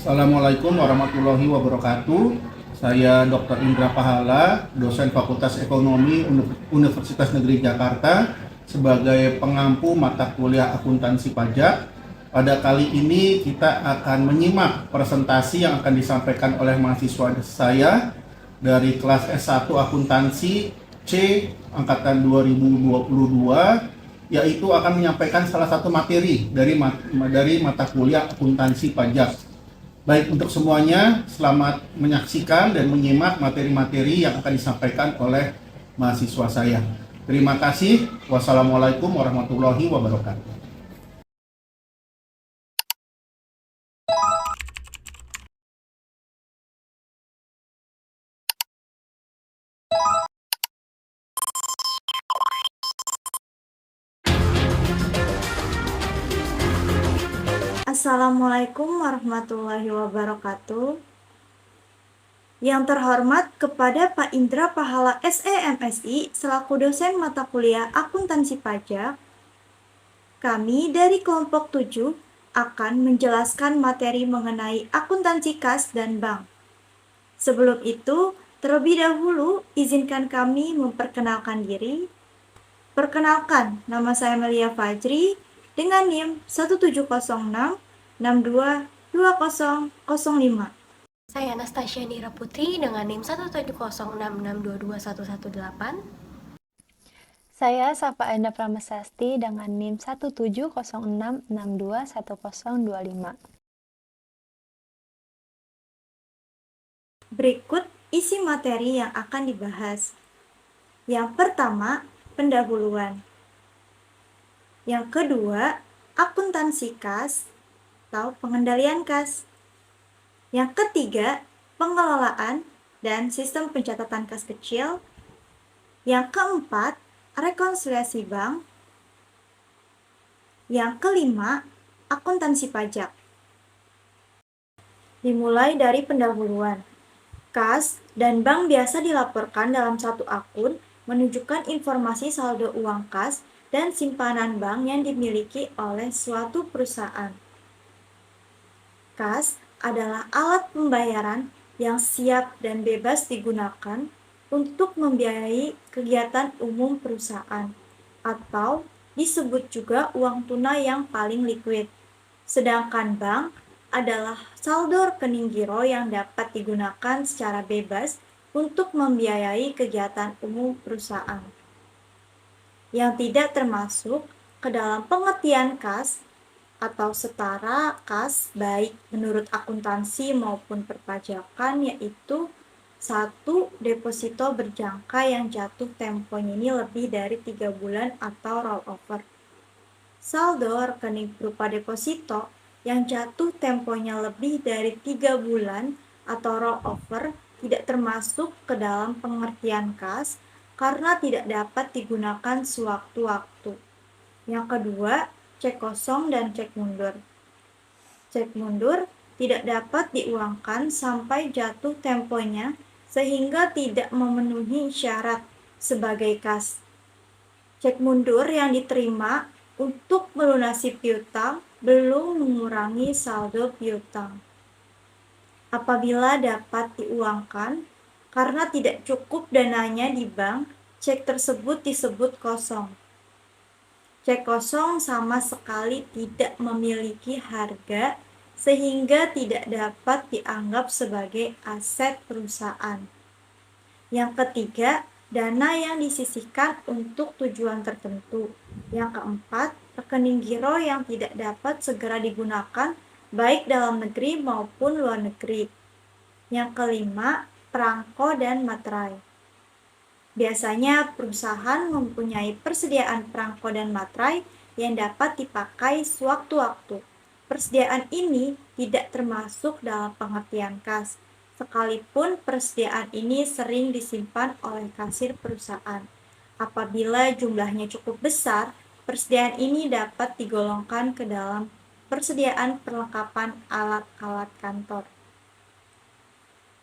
Assalamualaikum warahmatullahi wabarakatuh. Saya Dr. Indra Pahala, dosen Fakultas Ekonomi Universitas Negeri Jakarta sebagai pengampu mata kuliah akuntansi pajak. Pada kali ini kita akan menyimak presentasi yang akan disampaikan oleh mahasiswa saya dari kelas S1 Akuntansi C angkatan 2022, yaitu akan menyampaikan salah satu materi dari mata kuliah akuntansi pajak. Baik, untuk semuanya, selamat menyaksikan dan menyimak materi-materi yang akan disampaikan oleh mahasiswa saya. Terima kasih. Wassalamualaikum warahmatullahi wabarakatuh. Assalamualaikum warahmatullahi wabarakatuh. Yang terhormat kepada Pak Indra Pahala SEMSI selaku dosen mata kuliah akuntansi pajak, kami dari kelompok 7 akan menjelaskan materi mengenai akuntansi kas dan bank. Sebelum itu, terlebih dahulu izinkan kami memperkenalkan diri. Perkenalkan, nama saya Melia Fajri dengan NIM 1706622005. Saya Anastasia Nira Putri dengan NIM 17066221118. Saya Safa Enda Pramesasti dengan NIM 17066621025. Berikut isi materi yang akan dibahas. Yang pertama, pendahuluan. Yang kedua, akuntansi kas atau pengendalian kas. Yang ketiga, pengelolaan dan sistem pencatatan kas kecil. Yang keempat, rekonsiliasi bank. Yang kelima, akuntansi pajak. Dimulai dari pendahuluan. Kas dan bank biasa dilaporkan dalam satu akun menunjukkan informasi saldo uang kas dan simpanan bank yang dimiliki oleh suatu perusahaan. Kas adalah alat pembayaran yang siap dan bebas digunakan untuk membiayai kegiatan umum perusahaan, atau disebut juga uang tunai yang paling likuid. Sedangkan bank adalah saldo rekening giro yang dapat digunakan secara bebas untuk membiayai kegiatan umum perusahaan. Yang tidak termasuk ke dalam pengertian kas atau setara kas baik menurut akuntansi maupun perpajakan, yaitu 1. Deposito berjangka yang jatuh temponya ini lebih dari 3 bulan atau rollover. Saldo rekening berupa deposito yang jatuh temponya lebih dari 3 bulan atau rollover tidak termasuk ke dalam pengertian kas karena tidak dapat digunakan sewaktu-waktu. Yang kedua, cek kosong dan cek mundur. Cek mundur tidak dapat diuangkan sampai jatuh temponya sehingga tidak memenuhi syarat sebagai kas. Cek mundur yang diterima untuk melunasi piutang belum mengurangi saldo piutang. Apabila dapat diuangkan karena tidak cukup dananya di bank, cek tersebut disebut kosong. Cek kosong sama sekali tidak memiliki harga sehingga tidak dapat dianggap sebagai aset perusahaan. Yang ketiga, dana yang disisihkan untuk tujuan tertentu. Yang keempat, rekening giro yang tidak dapat segera digunakan baik dalam negeri maupun luar negeri. Yang kelima, perangko dan materai. Biasanya perusahaan mempunyai persediaan perangko dan materai yang dapat dipakai sewaktu-waktu. Persediaan ini tidak termasuk dalam pengertian kas, sekalipun persediaan ini sering disimpan oleh kasir perusahaan. Apabila jumlahnya cukup besar, persediaan ini dapat digolongkan ke dalam persediaan perlengkapan alat-alat kantor.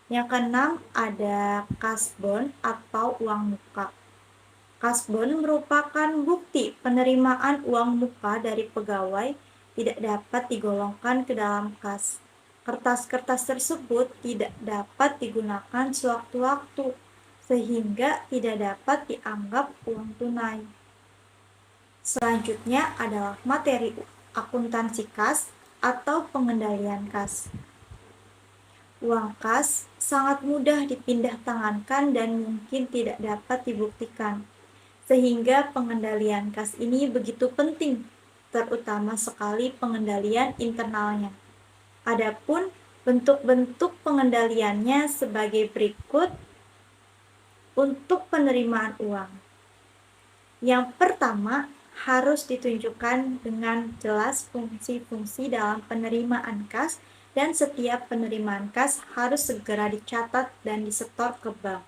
Yang keenam, ada kasbon atau uang muka. Kasbon merupakan bukti penerimaan uang muka dari pegawai, tidak dapat digolongkan ke dalam kas. Kertas-kertas tersebut tidak dapat digunakan sewaktu-waktu, sehingga tidak dapat dianggap uang tunai. Selanjutnya adalah materi akuntansi kas atau pengendalian kas. Uang kas sangat mudah dipindah tangankan dan mungkin tidak dapat dibuktikan, sehingga pengendalian kas ini begitu penting, terutama sekali pengendalian internalnya. Adapun bentuk-bentuk pengendaliannya sebagai berikut untuk penerimaan uang. Yang pertama, harus ditunjukkan dengan jelas fungsi-fungsi dalam penerimaan kas dan setiap penerimaan kas harus segera dicatat dan disetor ke bank.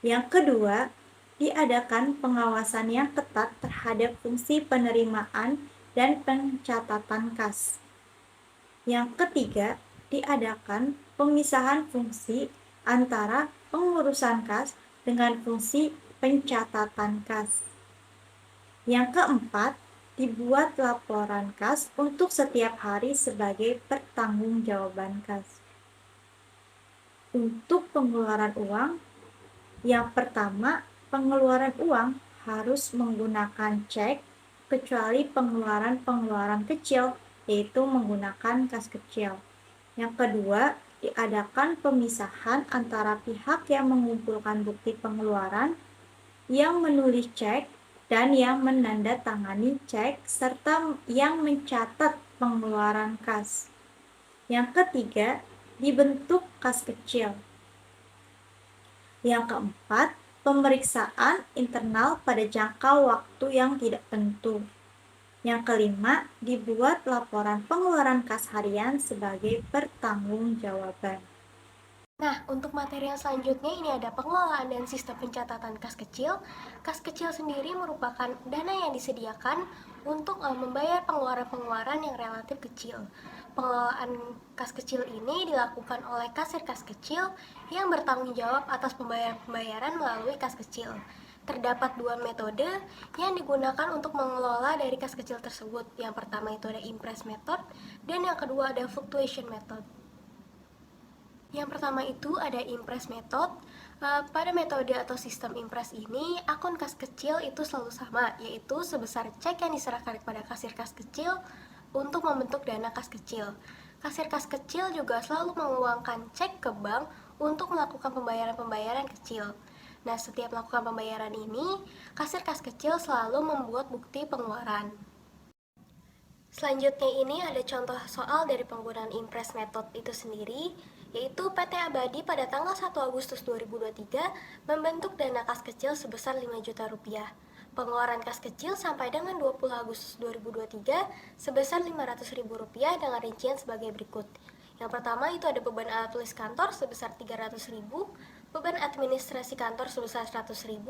Yang kedua, diadakan pengawasan yang ketat terhadap fungsi penerimaan dan pencatatan kas. Yang ketiga, diadakan pemisahan fungsi antara pengurusan kas dengan fungsi pencatatan kas. Yang keempat, dibuat laporan kas untuk setiap hari sebagai pertanggungjawaban kas. Untuk pengeluaran uang, yang pertama, pengeluaran uang harus menggunakan cek kecuali pengeluaran kecil, yaitu menggunakan kas kecil. Yang kedua, diadakan pemisahan antara pihak yang mengumpulkan bukti pengeluaran, yang menulis cek, dan yang menandatangani cek, serta yang mencatat pengeluaran kas. Yang ketiga, dibentuk kas kecil. Yang keempat, pemeriksaan internal pada jangka waktu yang tidak tentu. Yang kelima, dibuat laporan pengeluaran kas harian sebagai pertanggungjawaban. Nah, untuk materi yang selanjutnya ini ada pengelolaan dan sistem pencatatan kas kecil. Kas kecil sendiri merupakan dana yang disediakan untuk membayar pengeluaran-pengeluaran yang relatif kecil. Pengelolaan kas kecil ini dilakukan oleh kasir kas kecil yang bertanggung jawab atas pembayaran melalui kas kecil. Terdapat dua metode yang digunakan untuk mengelola dari kas kecil tersebut. Yang pertama itu ada impress method dan yang kedua ada fluctuation method. Yang pertama itu ada impress method. Pada metode atau sistem impress ini, akun kas kecil itu selalu sama, yaitu sebesar cek yang diserahkan kepada kasir kas kecil untuk membentuk dana kas kecil. Kasir kas kecil juga selalu menguangkan cek ke bank untuk melakukan pembayaran-pembayaran kecil. Nah, setiap melakukan pembayaran ini, kasir kas kecil selalu membuat bukti pengeluaran. Selanjutnya ini ada contoh soal dari penggunaan impress method itu sendiri, yaitu PT Abadi pada tanggal 1 Agustus 2023 membentuk dana kas kecil sebesar 5 juta rupiah. Pengeluaran kas kecil sampai dengan 20 Agustus 2023 sebesar Rp500.000 dengan rincian sebagai berikut. Yang pertama itu ada beban alat tulis kantor sebesar Rp300.000, beban administrasi kantor sebesar Rp100.000,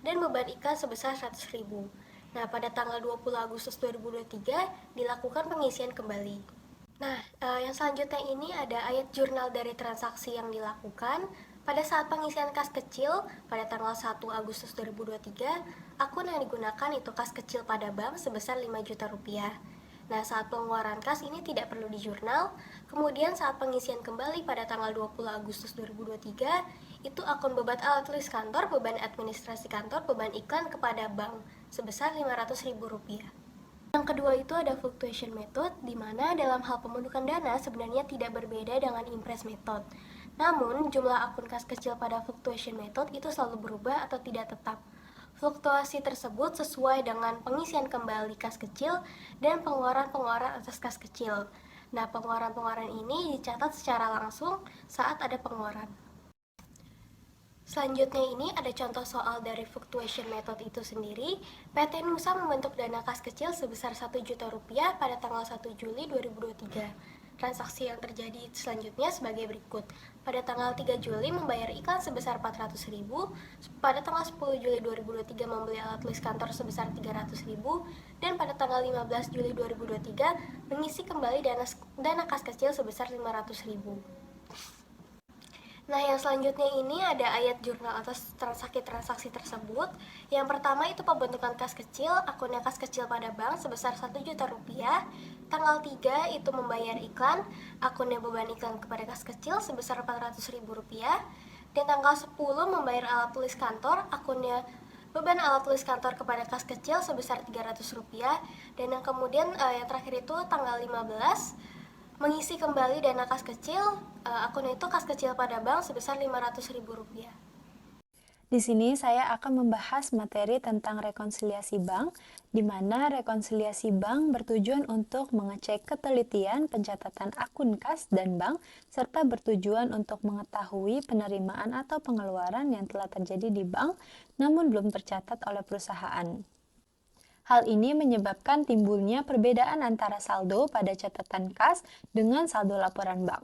dan beban iklan sebesar Rp100.000. Nah, pada tanggal 20 Agustus 2023 dilakukan pengisian kembali. Nah, yang selanjutnya ini ada ayat jurnal dari transaksi yang dilakukan. Pada saat pengisian kas kecil pada tanggal 1 Agustus 2023, akun yang digunakan itu kas kecil pada bank sebesar 5 juta rupiah. Nah, saat pengeluaran kas ini tidak perlu di jurnal. Kemudian saat pengisian kembali pada tanggal 20 Agustus 2023, itu akun beban alat tulis kantor, beban administrasi kantor, beban iklan kepada bank sebesar Rp500.000. Yang kedua itu ada fluctuation method, di mana dalam hal pembentukan dana sebenarnya tidak berbeda dengan impress method. Namun, jumlah akun kas kecil pada fluctuation method itu selalu berubah atau tidak tetap. Fluktuasi tersebut sesuai dengan pengisian kembali kas kecil dan pengeluaran-pengeluaran atas kas kecil. Nah, pengeluaran-pengeluaran ini dicatat secara langsung saat ada pengeluaran. Selanjutnya ini ada contoh soal dari fluctuation method itu sendiri. PT Nusa membentuk dana kas kecil sebesar 1 juta rupiah pada tanggal 1 Juli 2023. Transaksi yang terjadi selanjutnya sebagai berikut. Pada tanggal 3 Juli membayar iklan sebesar 400.000, pada tanggal 10 Juli 2023 membeli alat tulis kantor sebesar 300.000, dan pada tanggal 15 Juli 2023 mengisi kembali dana kas kecil sebesar 500.000. Nah, yang selanjutnya ini ada ayat jurnal atas transaksi-transaksi tersebut. Yang pertama itu pembentukan kas kecil, akunnya kas kecil pada bank sebesar 1 juta rupiah. Tanggal 3 itu membayar iklan, akunnya beban iklan kepada kas kecil sebesar Rp400.000. Dan tanggal 10 membayar alat tulis kantor, akunnya beban alat tulis kantor kepada kas kecil sebesar Rp300. Dan yang kemudian yang terakhir itu tanggal 15 mengisi kembali dana kas kecil, akunnya itu kas kecil pada bank sebesar Rp500.000. Di sini saya akan membahas materi tentang rekonsiliasi bank, di mana rekonsiliasi bank bertujuan untuk mengecek ketelitian pencatatan akun kas dan bank, serta bertujuan untuk mengetahui penerimaan atau pengeluaran yang telah terjadi di bank, namun belum tercatat oleh perusahaan. Hal ini menyebabkan timbulnya perbedaan antara saldo pada catatan kas dengan saldo laporan bank.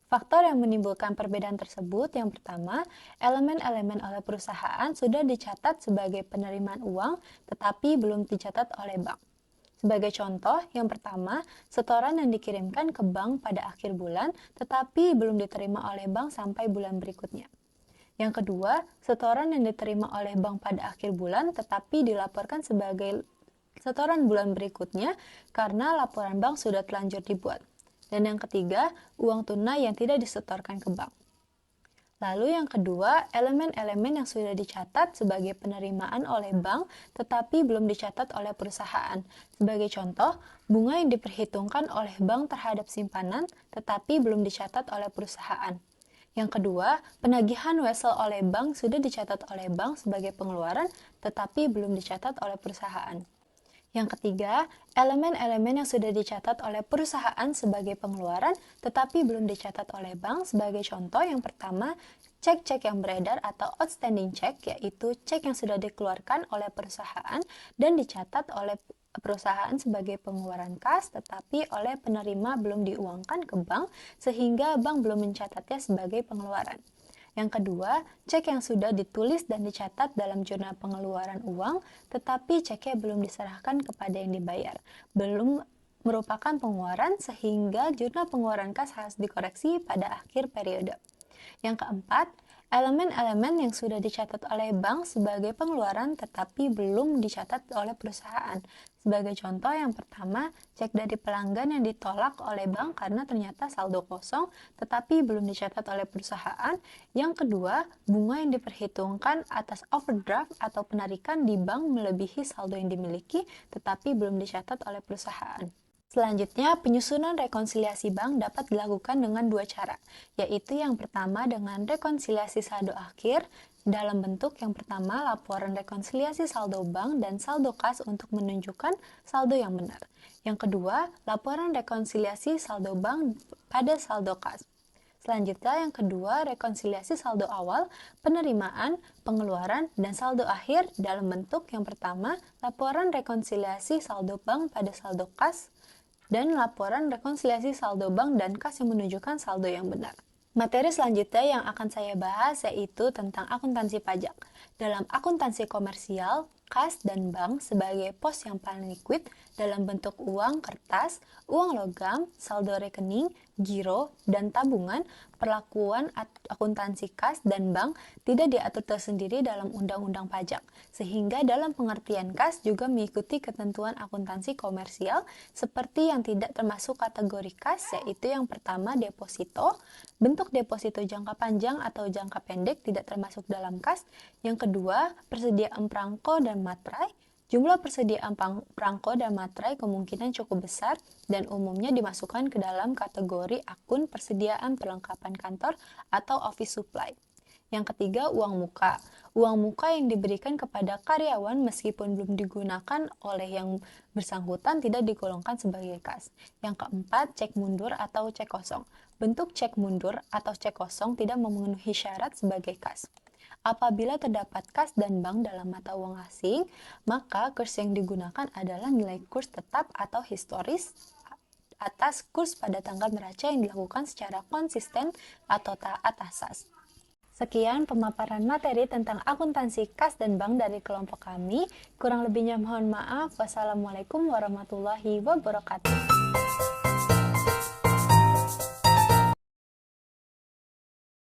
Faktor yang menimbulkan perbedaan tersebut yang pertama, elemen-elemen oleh perusahaan sudah dicatat sebagai penerimaan uang tetapi belum dicatat oleh bank. Sebagai contoh, yang pertama, setoran yang dikirimkan ke bank pada akhir bulan tetapi belum diterima oleh bank sampai bulan berikutnya. Yang kedua, setoran yang diterima oleh bank pada akhir bulan tetapi dilaporkan sebagai setoran bulan berikutnya karena laporan bank sudah telanjur dibuat. Dan yang ketiga, uang tunai yang tidak disetorkan ke bank. Lalu yang kedua, elemen-elemen yang sudah dicatat sebagai penerimaan oleh bank tetapi belum dicatat oleh perusahaan. Sebagai contoh, bunga yang diperhitungkan oleh bank terhadap simpanan tetapi belum dicatat oleh perusahaan. Yang kedua, penagihan wesel oleh bank sudah dicatat oleh bank sebagai pengeluaran tetapi belum dicatat oleh perusahaan. Yang ketiga, elemen-elemen yang sudah dicatat oleh perusahaan sebagai pengeluaran tetapi belum dicatat oleh bank. Sebagai contoh, yang pertama, cek-cek yang beredar atau outstanding check, yaitu cek yang sudah dikeluarkan oleh perusahaan dan dicatat oleh perusahaan sebagai pengeluaran kas tetapi oleh penerima belum diuangkan ke bank sehingga bank belum mencatatnya sebagai pengeluaran. Yang kedua, cek yang sudah ditulis dan dicatat dalam jurnal pengeluaran uang, tetapi ceknya belum diserahkan kepada yang dibayar. Belum merupakan pengeluaran sehingga jurnal pengeluaran kas harus dikoreksi pada akhir periode. Yang keempat, elemen-elemen yang sudah dicatat oleh bank sebagai pengeluaran tetapi belum dicatat oleh perusahaan. Sebagai contoh, yang pertama, cek dari pelanggan yang ditolak oleh bank karena ternyata saldo kosong tetapi belum dicatat oleh perusahaan. Yang kedua, bunga yang diperhitungkan atas overdraft atau penarikan di bank melebihi saldo yang dimiliki tetapi belum dicatat oleh perusahaan. Selanjutnya, penyusunan rekonsiliasi bank dapat dilakukan dengan dua cara, yaitu yang pertama dengan rekonsiliasi saldo akhir, dalam bentuk yang pertama laporan rekonsiliasi saldo bank dan saldo kas untuk menunjukkan saldo yang benar. Yang kedua, laporan rekonsiliasi saldo bank pada saldo kas. Selanjutnya, yang kedua, rekonsiliasi saldo awal, penerimaan, pengeluaran, dan saldo akhir dalam bentuk yang pertama, laporan rekonsiliasi saldo bank pada saldo kas, dan laporan rekonsiliasi saldo bank dan kas yang menunjukkan saldo yang benar. Materi selanjutnya yang akan saya bahas yaitu tentang akuntansi pajak. Dalam akuntansi komersial, kas dan bank sebagai pos yang paling liquid dalam bentuk uang kertas, uang logam, saldo rekening, giro, dan tabungan, perlakuan akuntansi kas dan bank tidak diatur tersendiri dalam undang-undang pajak, sehingga dalam pengertian kas juga mengikuti ketentuan akuntansi komersial seperti yang tidak termasuk kategori kas, yaitu yang pertama deposito, bentuk deposito jangka panjang atau jangka pendek tidak termasuk dalam kas. Yang kedua, persediaan perangko dan materai. Jumlah persediaan perangko dan materai kemungkinan cukup besar dan umumnya dimasukkan ke dalam kategori akun persediaan perlengkapan kantor atau office supply. Yang ketiga, uang muka. Uang muka yang diberikan kepada karyawan meskipun belum digunakan oleh yang bersangkutan tidak digolongkan sebagai kas. Yang keempat, cek mundur atau cek kosong. Bentuk cek mundur atau cek kosong tidak memenuhi syarat sebagai kas. Apabila terdapat kas dan bank dalam mata uang asing, maka kurs yang digunakan adalah nilai kurs tetap atau historis atas kurs pada tanggal neraca yang dilakukan secara konsisten atau taat asas. Sekian pemaparan materi tentang akuntansi kas dan bank dari kelompok kami. Kurang lebihnya mohon maaf. Wassalamualaikum warahmatullahi wabarakatuh.